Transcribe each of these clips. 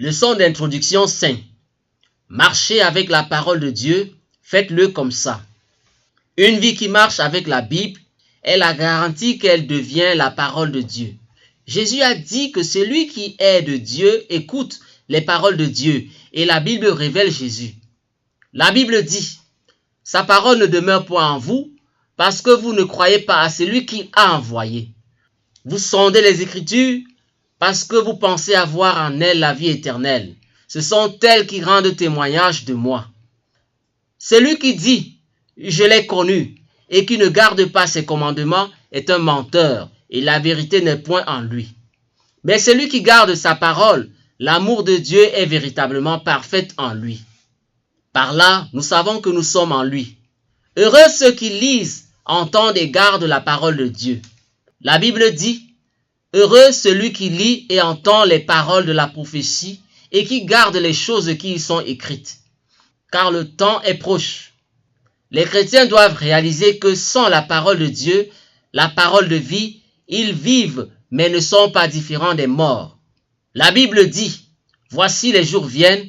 Leçon d'introduction 5. Marchez avec la parole de Dieu, faites-le comme ça. Une vie qui marche avec la Bible est la garantie qu'elle devient la parole de Dieu. Jésus a dit que celui qui est de Dieu écoute les paroles de Dieu et la Bible révèle Jésus. La Bible dit, sa parole ne demeure point en vous parce que vous ne croyez pas à celui qui a envoyé. Vous sondez les Écritures parce que vous pensez avoir en elles la vie éternelle. Ce sont elles qui rendent témoignage de moi. Celui qui dit « je l'ai connu » et qui ne garde pas ses commandements est un menteur et la vérité n'est point en lui. Mais celui qui garde sa parole, l'amour de Dieu est véritablement parfait en lui. Par là, nous savons que nous sommes en lui. Heureux ceux qui lisent, entendent et gardent la parole de Dieu. La Bible dit « Heureux celui qui lit et entend les paroles de la prophétie et qui garde les choses qui y sont écrites. Car le temps est proche. » Les chrétiens doivent réaliser que sans la parole de Dieu, la parole de vie, ils vivent mais ne sont pas différents des morts. La Bible dit « Voici les jours viennent,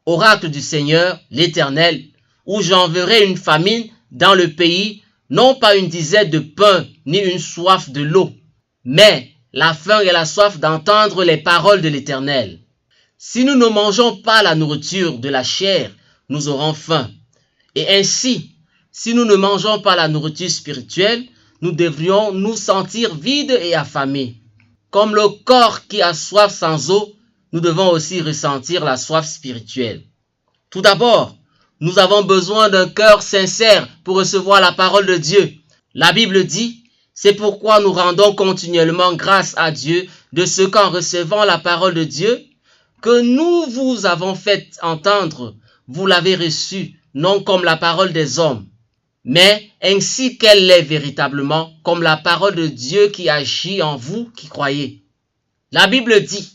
oracle du Seigneur, l'Éternel, où j'enverrai une famine dans le pays, non pas une disette de pain ni une soif de l'eau, mais la faim et la soif d'entendre les paroles de l'Éternel. Si nous ne mangeons pas la nourriture de la chair, nous aurons faim. Et ainsi, si nous ne mangeons pas la nourriture spirituelle, nous devrions nous sentir vides et affamés. Comme le corps qui a soif sans eau, nous devons aussi ressentir la soif spirituelle. Tout d'abord, nous avons besoin d'un cœur sincère pour recevoir la parole de Dieu. La Bible dit, c'est pourquoi nous rendons continuellement grâce à Dieu de ce qu'en recevant la parole de Dieu, que nous vous avons fait entendre, vous l'avez reçue, non comme la parole des hommes, mais ainsi qu'elle l'est véritablement, comme la parole de Dieu qui agit en vous qui croyez. La Bible dit,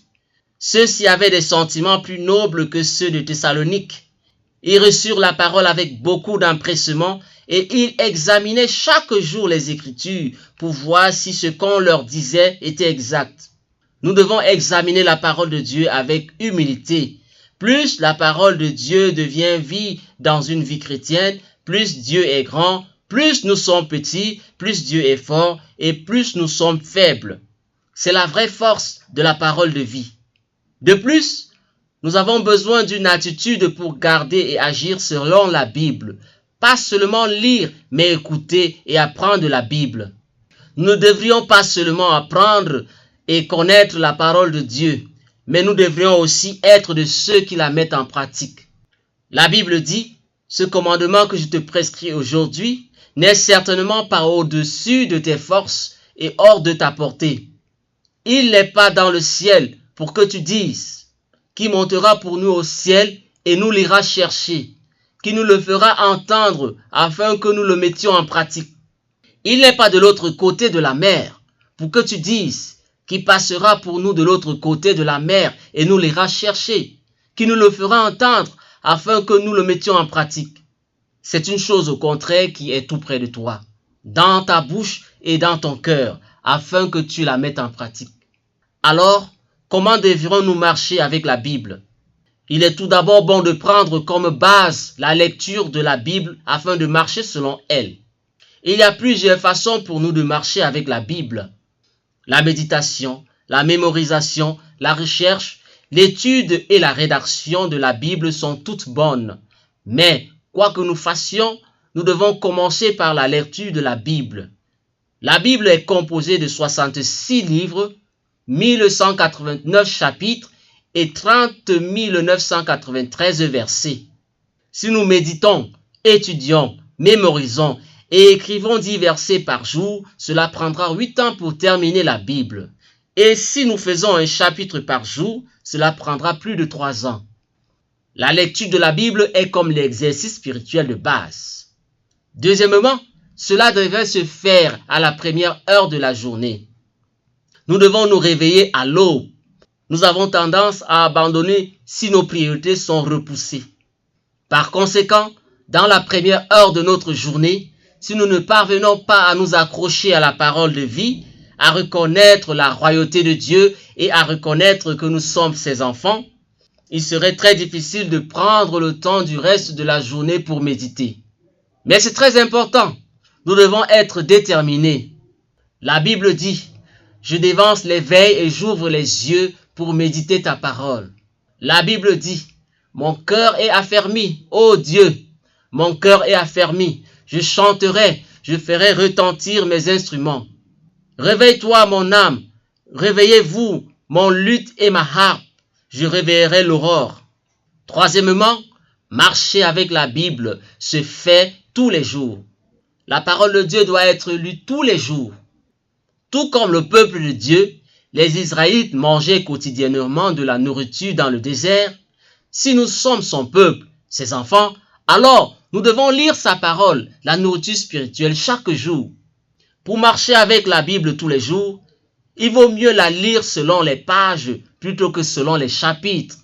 ceux-ci avaient des sentiments plus nobles que ceux de Thessalonique. Ils reçurent la parole avec beaucoup d'empressement et ils examinaient chaque jour les Écritures pour voir si ce qu'on leur disait était exact. Nous devons examiner la parole de Dieu avec humilité. Plus la parole de Dieu devient vie dans une vie chrétienne, plus Dieu est grand, plus nous sommes petits, plus Dieu est fort et plus nous sommes faibles. C'est la vraie force de la parole de vie. De plus, nous avons besoin d'une attitude pour garder et agir selon la Bible. Pas seulement lire, mais écouter et apprendre la Bible. Nous ne devrions pas seulement apprendre et connaître la parole de Dieu, mais nous devrions aussi être de ceux qui la mettent en pratique. La Bible dit, ce commandement que je te prescris aujourd'hui n'est certainement pas au-dessus de tes forces et hors de ta portée. Il n'est pas dans le ciel pour que tu dises, qui montera pour nous au ciel et nous l'ira chercher, qui nous le fera entendre afin que nous le mettions en pratique. Il n'est pas de l'autre côté de la mer pour que tu dises, qui passera pour nous de l'autre côté de la mer et nous l'ira chercher, qui nous le fera entendre afin que nous le mettions en pratique. C'est une chose au contraire qui est tout près de toi, dans ta bouche et dans ton cœur, afin que tu la mettes en pratique. Alors, comment devrions-nous marcher avec la Bible? Il est tout d'abord bon de prendre comme base la lecture de la Bible afin de marcher selon elle. Il y a plusieurs façons pour nous de marcher avec la Bible. La méditation, la mémorisation, la recherche, l'étude et la rédaction de la Bible sont toutes bonnes. Mais, quoi que nous fassions, nous devons commencer par la lecture de la Bible. La Bible est composée de 66 livres, 1189 chapitres et 30 993 versets. Si nous méditons, étudions, mémorisons et écrivons 10 versets par jour, cela prendra 8 ans pour terminer la Bible. Et si nous faisons un chapitre par jour, cela prendra plus de 3 ans. La lecture de la Bible est comme l'exercice spirituel de base. Deuxièmement, cela devrait se faire à la première heure de la journée. Nous devons nous réveiller à l'aube. Nous avons tendance à abandonner si nos priorités sont repoussées. Par conséquent, dans la première heure de notre journée, si nous ne parvenons pas à nous accrocher à la parole de vie, à reconnaître la royauté de Dieu et à reconnaître que nous sommes ses enfants, il serait très difficile de prendre le temps du reste de la journée pour méditer. Mais c'est très important. Nous devons être déterminés. La Bible dit, « Je dévance les veilles et j'ouvre les yeux pour méditer ta parole. » La Bible dit, « Mon cœur est affermi, ô Dieu, mon cœur est affermi. Je chanterai, je ferai retentir mes instruments. Réveille-toi, mon âme, réveillez-vous, mon luth et ma harpe. Je réveillerai l'aurore. » Troisièmement, marcher avec la Bible se fait tous les jours. La parole de Dieu doit être lue tous les jours. Tout comme le peuple de Dieu, les Israélites mangeaient quotidiennement de la nourriture dans le désert. Si nous sommes son peuple, ses enfants, alors nous devons lire sa parole, la nourriture spirituelle, chaque jour. Pour marcher avec la Bible tous les jours, il vaut mieux la lire selon les pages plutôt que selon les chapitres.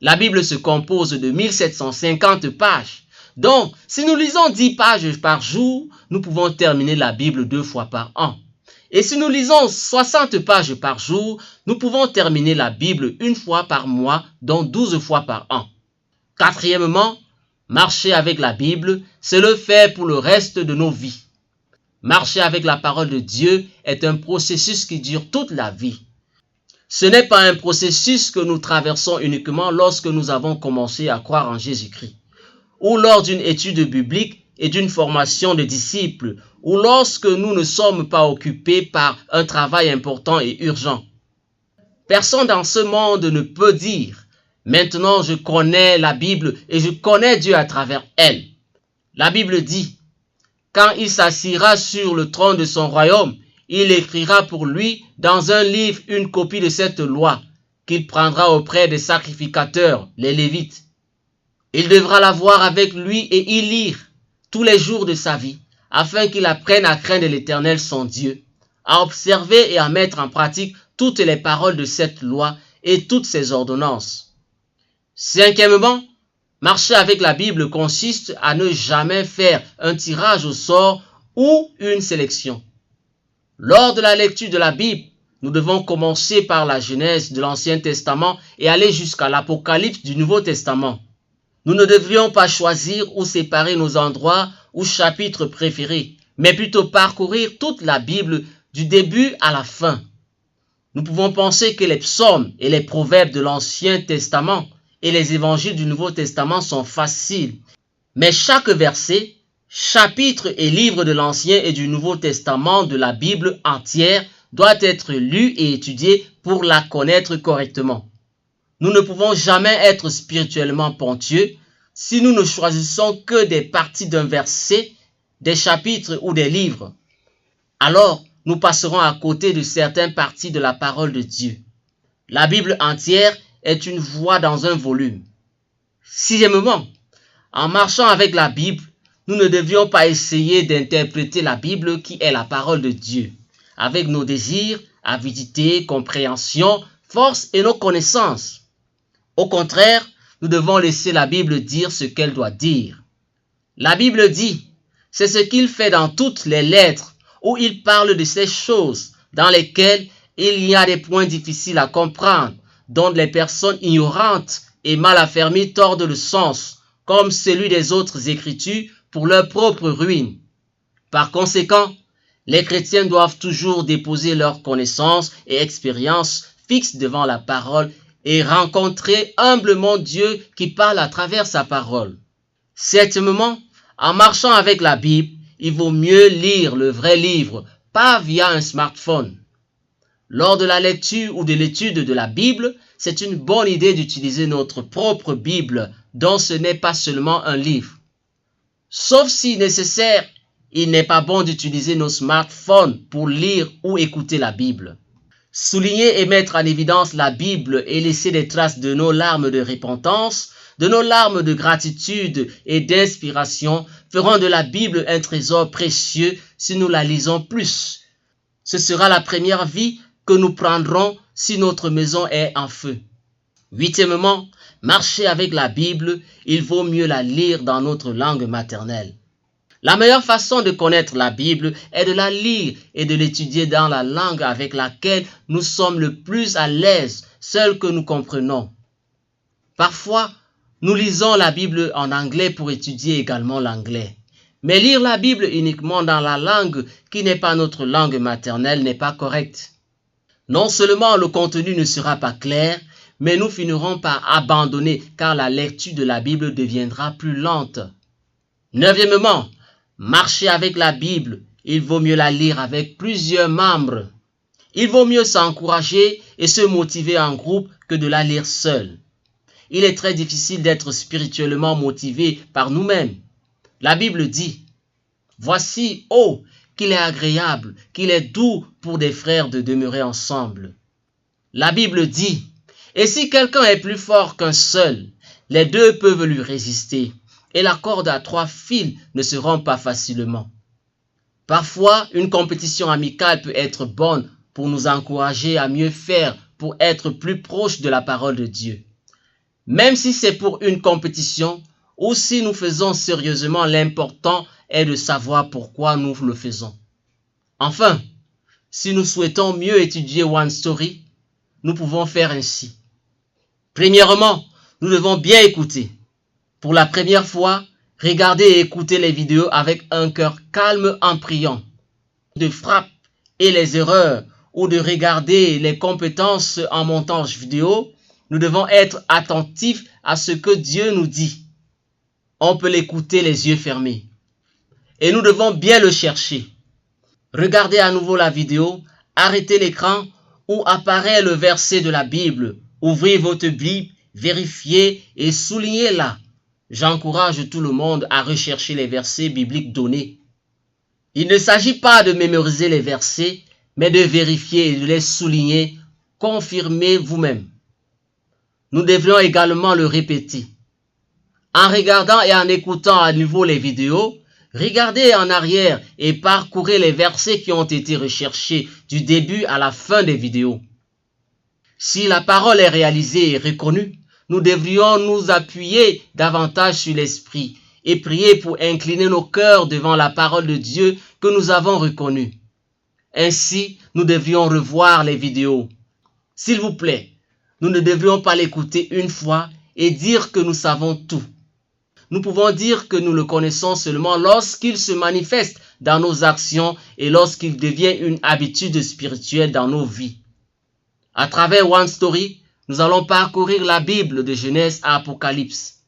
La Bible se compose de 1750 pages. Donc, si nous lisons 10 pages par jour, nous pouvons terminer la Bible 2 fois par an. Et si nous lisons 60 pages par jour, nous pouvons terminer la Bible 1 fois par mois, donc 12 fois par an. Quatrièmement, marcher avec la Bible, c'est le faire pour le reste de nos vies. Marcher avec la parole de Dieu est un processus qui dure toute la vie. Ce n'est pas un processus que nous traversons uniquement lorsque nous avons commencé à croire en Jésus-Christ, ou lors d'une étude biblique et d'une formation de disciples, ou lorsque nous ne sommes pas occupés par un travail important et urgent. Personne dans ce monde ne peut dire « Maintenant je connais la Bible et je connais Dieu à travers elle ». La Bible dit « Quand il s'assiera sur le trône de son royaume, il écrira pour lui dans un livre une copie de cette loi qu'il prendra auprès des sacrificateurs, les Lévites. Il devra la voir avec lui et y lire tous les jours de sa vie, afin qu'il apprenne à craindre l'Éternel son Dieu, à observer et à mettre en pratique toutes les paroles de cette loi et toutes ses ordonnances. » Cinquièmement, marcher avec la Bible consiste à ne jamais faire un tirage au sort ou une sélection. Lors de la lecture de la Bible, nous devons commencer par la Genèse de l'Ancien Testament et aller jusqu'à l'Apocalypse du Nouveau Testament. Nous ne devrions pas choisir ou séparer nos endroits ou chapitres préférés, mais plutôt parcourir toute la Bible du début à la fin. Nous pouvons penser que les psaumes et les proverbes de l'Ancien Testament et les évangiles du Nouveau Testament sont faciles, mais chaque verset, chapitre et livre de l'Ancien et du Nouveau Testament de la Bible entière doit être lu et étudié pour la connaître correctement. Nous ne pouvons jamais être spirituellement ponctueux si nous ne choisissons que des parties d'un verset, des chapitres ou des livres. Alors, nous passerons à côté de certaines parties de la parole de Dieu. La Bible entière est une voix dans un volume. Sixièmement, en marchant avec la Bible, nous ne devions pas essayer d'interpréter la Bible qui est la parole de Dieu, avec nos désirs, avidité, compréhension, force et nos connaissances. Au contraire, nous devons laisser la Bible dire ce qu'elle doit dire. La Bible dit, c'est ce qu'il fait dans toutes les lettres, où il parle de ces choses dans lesquelles il y a des points difficiles à comprendre, dont les personnes ignorantes et mal affermies tordent le sens, comme celui des autres écritures, pour leur propre ruine. Par conséquent, les chrétiens doivent toujours déposer leurs connaissances et expériences fixes devant la parole et rencontrer humblement Dieu qui parle à travers sa parole. Septièmement, en marchant avec la Bible, il vaut mieux lire le vrai livre, pas via un smartphone. Lors de la lecture ou de l'étude de la Bible, c'est une bonne idée d'utiliser notre propre Bible, dont ce n'est pas seulement un livre. Sauf si nécessaire, il n'est pas bon d'utiliser nos smartphones pour lire ou écouter la Bible. Souligner et mettre en évidence la Bible et laisser des traces de nos larmes de repentance, de nos larmes de gratitude et d'inspiration feront de la Bible un trésor précieux si nous la lisons plus. Ce sera la première vie que nous prendrons si notre maison est en feu. Huitièmement, marcher avec la Bible, il vaut mieux la lire dans notre langue maternelle. La meilleure façon de connaître la Bible est de la lire et de l'étudier dans la langue avec laquelle nous sommes le plus à l'aise, celle que nous comprenons. Parfois, nous lisons la Bible en anglais pour étudier également l'anglais. Mais lire la Bible uniquement dans la langue qui n'est pas notre langue maternelle n'est pas correct. Non seulement le contenu ne sera pas clair, mais nous finirons par abandonner car la lecture de la Bible deviendra plus lente. Neuvièmement, marcher avec la Bible, il vaut mieux la lire avec plusieurs membres. Il vaut mieux s'encourager et se motiver en groupe que de la lire seul. Il est très difficile d'être spirituellement motivé par nous-mêmes. La Bible dit, « Voici, oh, qu'il est agréable, qu'il est doux pour des frères de demeurer ensemble. » La Bible dit, « Et si quelqu'un est plus fort qu'un seul, les deux peuvent lui résister, et la corde à 3 fils ne se rompt pas facilement. » Parfois, une compétition amicale peut être bonne pour nous encourager à mieux faire, pour être plus proche de la parole de Dieu. Même si c'est pour une compétition, ou si nous faisons sérieusement, l'important est de savoir pourquoi nous le faisons. Enfin, si nous souhaitons mieux étudier One Story, nous pouvons faire ainsi. Premièrement, nous devons bien écouter. Pour la première fois, regardez et écoutez les vidéos avec un cœur calme en priant. De frappe et les erreurs ou de regarder les compétences en montage vidéo, nous devons être attentifs à ce que Dieu nous dit. On peut l'écouter les yeux fermés. Et nous devons bien le chercher. Regardez à nouveau la vidéo, arrêtez l'écran où apparaît le verset de la Bible. Ouvrez votre Bible, vérifiez et soulignez-la. J'encourage tout le monde à rechercher les versets bibliques donnés. Il ne s'agit pas de mémoriser les versets, mais de vérifier et de les souligner. Confirmez vous-même. Nous devrions également le répéter. En regardant et en écoutant à nouveau les vidéos, regardez en arrière et parcourez les versets qui ont été recherchés du début à la fin des vidéos. Si la parole est réalisée et reconnue, nous devrions nous appuyer davantage sur l'Esprit et prier pour incliner nos cœurs devant la parole de Dieu que nous avons reconnue. Ainsi, nous devrions revoir les vidéos. S'il vous plaît, nous ne devrions pas l'écouter une fois et dire que nous savons tout. Nous pouvons dire que nous le connaissons seulement lorsqu'il se manifeste dans nos actions et lorsqu'il devient une habitude spirituelle dans nos vies. À travers One Story, nous allons parcourir la Bible de Genèse à Apocalypse.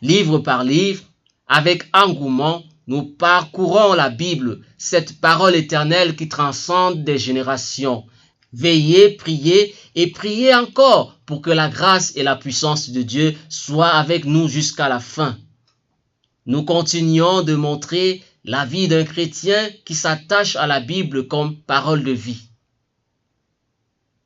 Livre par livre, avec engouement, nous parcourons la Bible, cette parole éternelle qui transcende des générations. Veillez, priez et priez encore pour que la grâce et la puissance de Dieu soient avec nous jusqu'à la fin. Nous continuons de montrer la vie d'un chrétien qui s'attache à la Bible comme parole de vie.